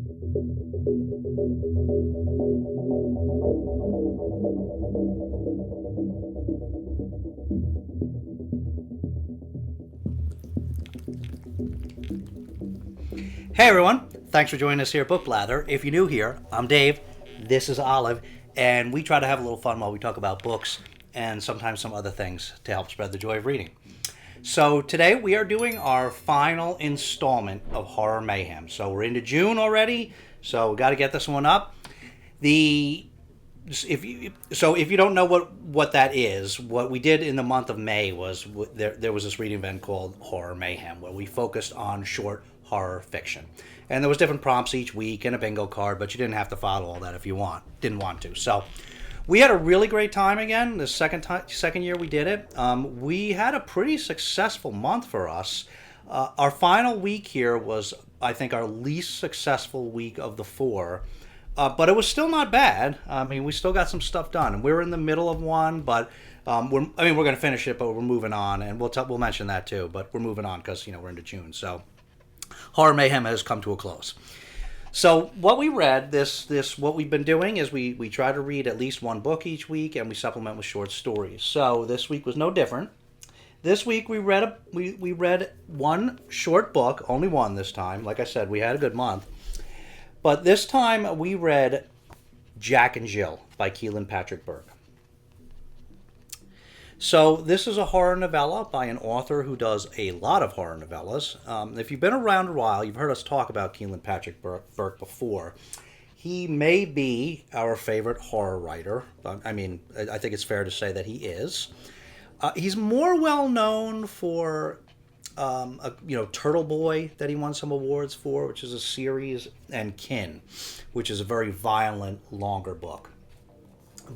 Hey everyone, thanks for joining us here at Book Blather. If you're new here, I'm Dave, this is Olive, and we try to have a little fun while we talk about books and sometimes some other things to help spread the joy of reading. So today we are doing our final installment of Horror Mayhem. So we're into June already, so we got to get this one up. If you don't know what that is, what we did in the month of May was there was this reading event called Horror Mayhem where we focused on short horror fiction, and there was different prompts each week and a bingo card, but you didn't have to follow all that if you didn't want to. So we had a really great time again. The second year we did it, we had a pretty successful month for us. Our final week here was, I think, our least successful week of the four. But it was still not bad. I mean, we still got some stuff done, and we're in the middle of one. But we're going to finish it, but we're moving on, and we'll mention that too. But we're moving on because we're into June, so Horror Mayhem has come to a close. So what we read, what we've been doing is we try to read at least one book each week, and we supplement with short stories. So this week was no different. This week we read one short book, only one this time. Like I said, we had a good month. But this time we read Jack and Jill by Keelan Patrick Burke. So this is a horror novella by an author who does a lot of horror novellas. If you've been around a while, you've heard us talk about Keelan Patrick Burke before. He may be our favorite horror writer. I mean, I think it's fair to say that he is. He's more well known for Turtle Boy that he won some awards for, which is a series, and Kin, which is a very violent, longer book.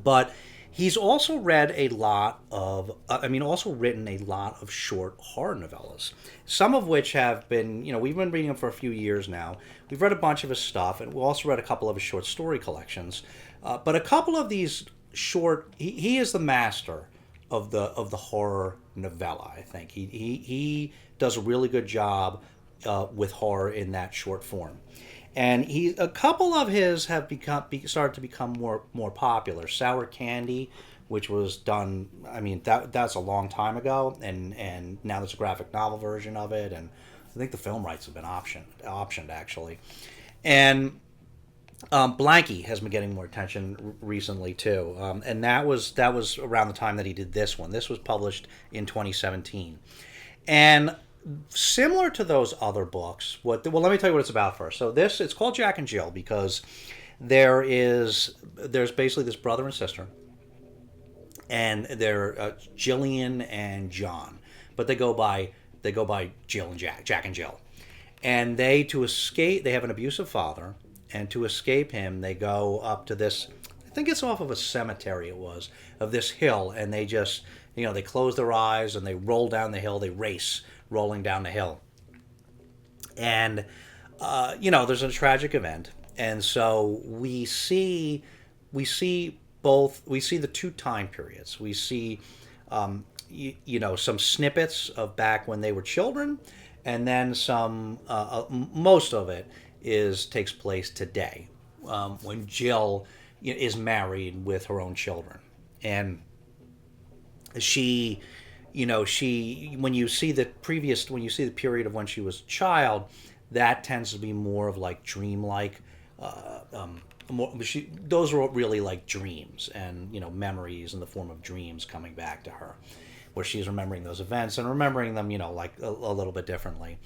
But he's also written a lot of short horror novellas, some of which have been, we've been reading them for a few years now. We've read a bunch of his stuff, and we also read a couple of his short story collections. But a couple of these short, he is the master of the horror novella. I think he does a really good job with horror in that short form, and a couple of his have started to become more popular. Sour Candy, which was done, I mean that's a long time ago, and now there's a graphic novel version of it, and I think the film rights have been optioned actually, and Blanky has been getting more attention recently too, and that was around the time that he did this one. This was published in 2017, and similar to those other books. Let me tell you what it's about first. So it's called Jack and Jill because there's basically this brother and sister, and they're Jillian and John, but they go by Jill and Jack and Jill, and they have an abusive father. And to escape him, they go up to this, I think it's off of a cemetery of this hill, and they just, they close their eyes and they roll down the hill, they race rolling down the hill. And, there's a tragic event. And so we see the two time periods. We see, some snippets of back when they were children, and then some, most of it takes place today, when Jill is married with her own children, and when you see the period of when she was a child, that tends to be more of like dreamlike. Those were really like dreams and memories in the form of dreams coming back to her, where she's remembering those events and remembering them like a little bit differently.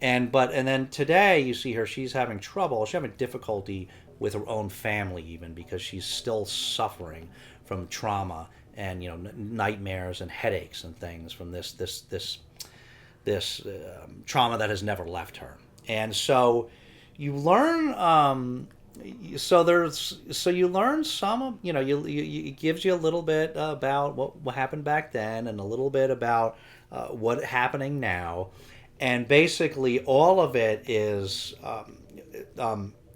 And then today you see her, she's having difficulty with her own family, even because she's still suffering from trauma and nightmares and headaches and things from this trauma that has never left her. And so you learn you learn some of it gives you a little bit about what happened back then and a little bit about what's happening now. And basically, all of it is,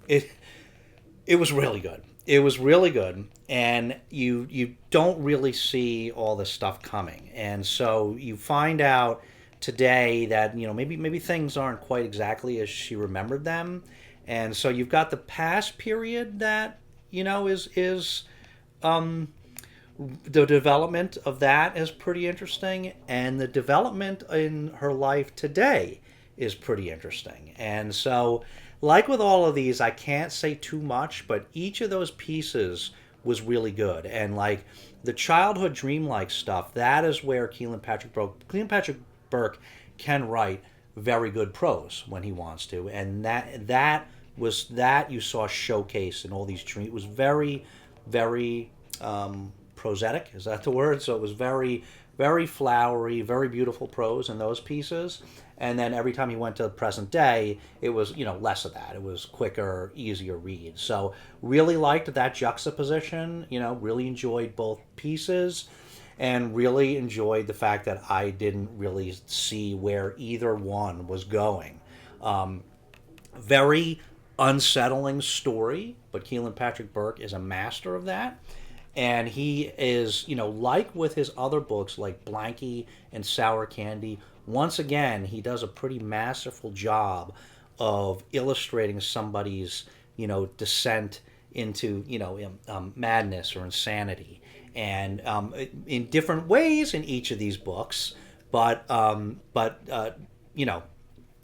it was really good. It was really good, and you don't really see all this stuff coming. And so you find out today that maybe things aren't quite exactly as she remembered them, And so you've got the past period that, is the development of that is pretty interesting, and the development in her life today is pretty interesting. And so, like with all of these, I can't say too much, but each of those pieces was really good. And like the childhood dreamlike stuff, that is where Keelan Patrick Burke can write very good prose when he wants to, and that was that you saw showcased in all these dreams. It was very, very prosaic. Is that the word? So it was very, very flowery, very beautiful prose in those pieces. And then every time he went to the present day, it was, less of that. It was quicker, easier reads. So really liked that juxtaposition, really enjoyed both pieces, and really enjoyed the fact that I didn't really see where either one was going. Very unsettling story, but Keelan Patrick Burke is a master of that. And he is, like with his other books like Blanky and Sour Candy, once again, he does a pretty masterful job of illustrating somebody's, descent into, madness or insanity. And in different ways in each of these books, but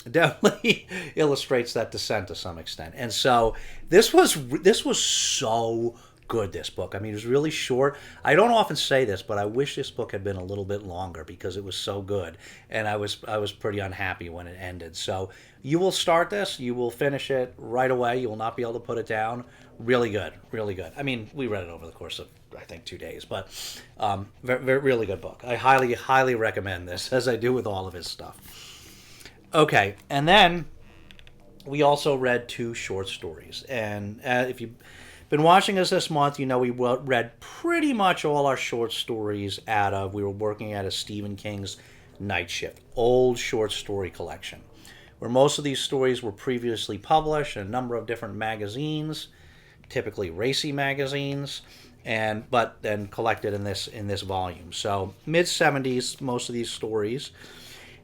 definitely illustrates that descent to some extent. And so this was so good, this book. I mean, it was really short. I don't often say this, but I wish this book had been a little bit longer because it was so good, and I was pretty unhappy when it ended. So you will start this, you will finish it right away. You will not be able to put it down. Really good, really good. I mean, we read it over the course of, I think, 2 days, but really good book. I highly, highly recommend this, as I do with all of his stuff. Okay, and then we also read 2 short stories, and if you've been watching us this month, we read pretty much all our short stories we were working at a Stephen King's Night Shift, old short story collection, where most of these stories were previously published in a number of different magazines, typically racy magazines, but then collected in this volume. So mid-70s, most of these stories.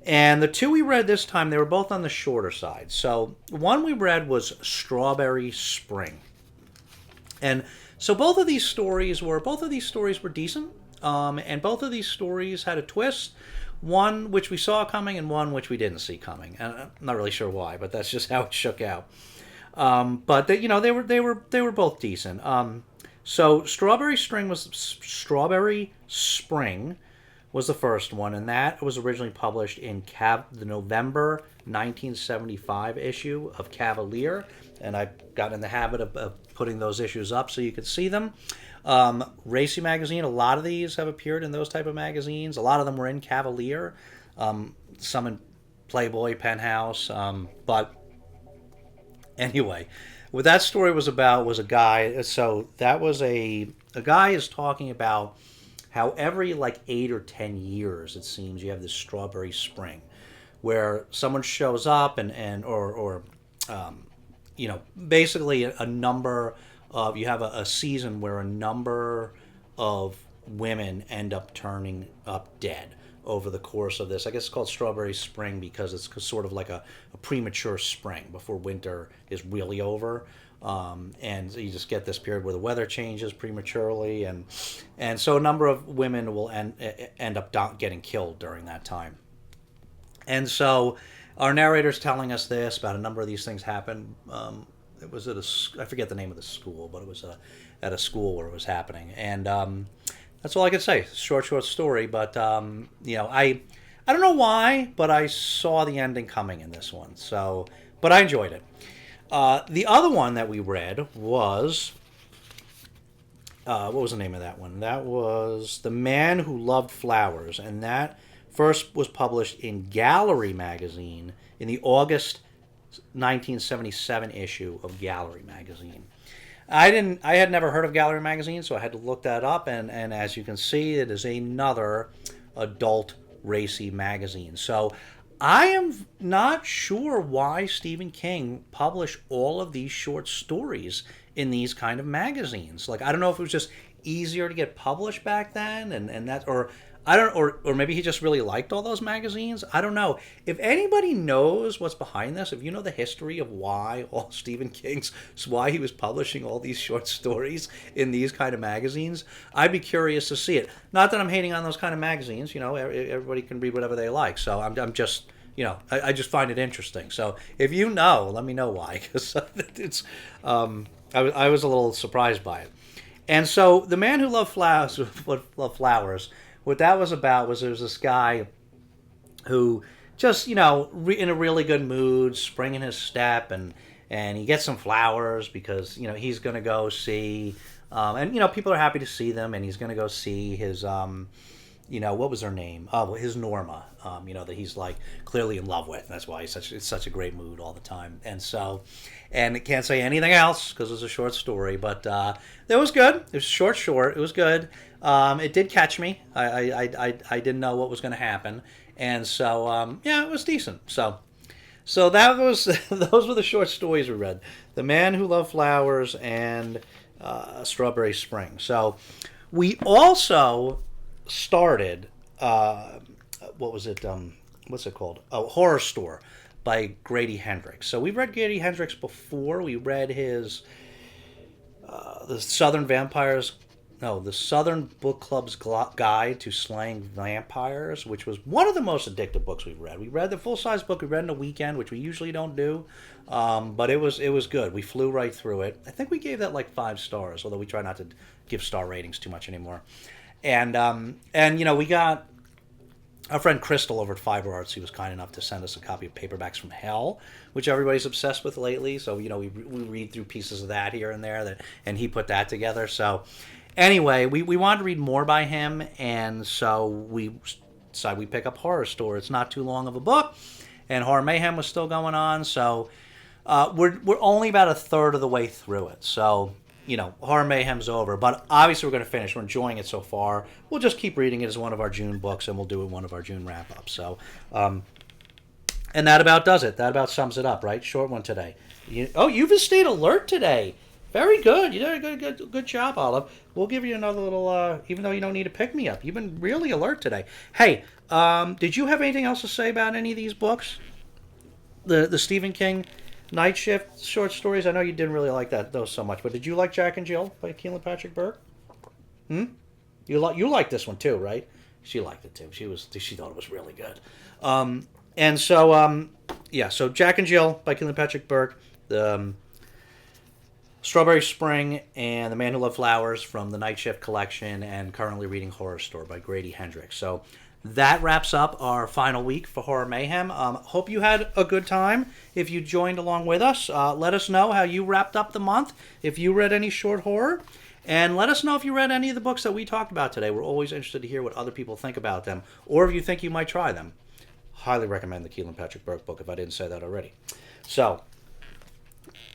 And the 2 we read this time, they were both on the shorter side. So one we read was Strawberry Spring. And so both of these stories were decent, and both of these stories had a twist, one which we saw coming and one which we didn't see coming. And I'm not really sure why, but that's just how it shook out. But they were both decent. So Strawberry Spring was the first one, and that was originally published in the November 1975 issue of Cavalier, and I got in the habit of putting those issues up so you could see them. Racy magazine, a lot of these have appeared in those type of magazines. A lot of them were in Cavalier, some in Playboy, Penthouse, but anyway, what that story was about was a guy. So that was a guy is talking about how every 8 or 10 years, it seems, you have this Strawberry Spring, where someone shows up or basically a number of, you have a season where a number of women end up turning up dead over the course of this. I guess it's called Strawberry Spring because it's sort of like a premature spring before winter is really over. And you just get this period where the weather changes prematurely, and so a number of women will end up getting killed during that time. And so our narrator's telling us this about a number of these things happen. It was at I forget the name of the school, but it was at a school where it was happening, and that's all I could say. Short story, but I don't know why, but I saw the ending coming in this one. So, but I enjoyed it. The other one that we read was, what was the name of that one? That was The Man Who Loved Flowers, and that first was published in Gallery magazine in the August 1977 issue of Gallery magazine. I had never heard of Gallery magazine, so I had to look that up, and as you can see, it is another adult racy magazine. So I am not sure why Stephen King published all of these short stories in these kind of magazines. I don't know if it was just easier to get published back then, and that, or I don't, or maybe he just really liked all those magazines. I don't know. If anybody knows what's behind this, if you know the history of why all Stephen King's, why he was publishing all these short stories in these kind of magazines, I'd be curious to see it. Not that I'm hating on those kind of magazines. You know, everybody can read whatever they like. So I'm just, you know, I just find it interesting. So if you know, let me know why, because it's, I was a little surprised by it. And so the Man Who Loved Flowers, what that was about was there was this guy who just, you know, in a really good mood, spring in his step, and he gets some flowers because, you know, he's going to go see, and, you know, people are happy to see them, and he's going to go see his, you know, what was her name? Oh, his Norma, you know, that he's like clearly in love with. And that's why it's such a great mood all the time. And so, and it can't say anything else because it's a short story, but it was good. It was short. It was good. It did catch me. I didn't know what was going to happen, and so yeah, it was decent. So that was those were the short stories we read: The Man Who Loved Flowers and Strawberry Spring. So we also started what was it? What's it called? Oh, Horror Store by Grady Hendrix. So we've read Grady Hendrix before. We read his the Southern Book Club's Guide to Slaying Vampires, which was one of the most addictive books we've read. We read the full-size book we read in a weekend, which we usually don't do, but it was good. We flew right through it. I think we gave that like 5 stars, although we try not to give star ratings too much anymore. And you know, we got our friend Crystal over at Fiber Arts. He was kind enough to send us a copy of Paperbacks from Hell, which everybody's obsessed with lately. So, you know, we read through pieces of that here and there, and he put that together. So anyway, we wanted to read more by him, and so we decided we'd pick up Horror Store. It's not too long of a book, and Horror Mayhem was still going on. So we're only about a third of the way through it. So, you know, Horror Mayhem's over, but obviously we're going to finish. We're enjoying it so far. We'll just keep reading it as one of our June books, and we'll do it one of our June wrap-ups. So, and that about does it. That about sums it up, right? Short one today. You've stayed alert today. Very good. You did a good job, Olive. We'll give you another little, even though you don't need to pick me up. You've been really alert today. Hey, did you have anything else to say about any of these books? The Stephen King Night Shift short stories? I know you didn't really like those so much, but did you like Jack and Jill by Keelan Patrick Burke? You liked this one too, right? She liked it too. She thought it was really good. And so yeah, so Jack and Jill by Keelan Patrick Burke, the Strawberry Spring, and The Man Who Loved Flowers from the Night Shift collection, and currently reading Horror Store by Grady Hendrix. So that wraps up our final week for Horror Mayhem. Hope you had a good time. If you joined along with us, let us know how you wrapped up the month, if you read any short horror, and let us know if you read any of the books that we talked about today. We're always interested to hear what other people think about them, or if you think you might try them. Highly recommend the Keelan Patrick Burke book, if I didn't say that already. So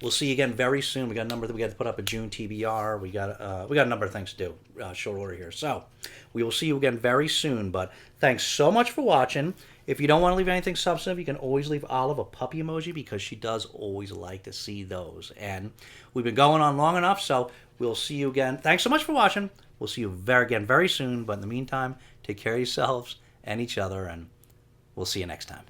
we'll see you again very soon. We got a number that we got to put up a June TBR. We got a number of things to do, short order here. So we will see you again very soon. But thanks so much for watching. If you don't want to leave anything substantive, you can always leave Olive a puppy emoji, because she does always like to see those. And we've been going on long enough, so we'll see you again. Thanks so much for watching. We'll see you again very soon. But in the meantime, take care of yourselves and each other, and we'll see you next time.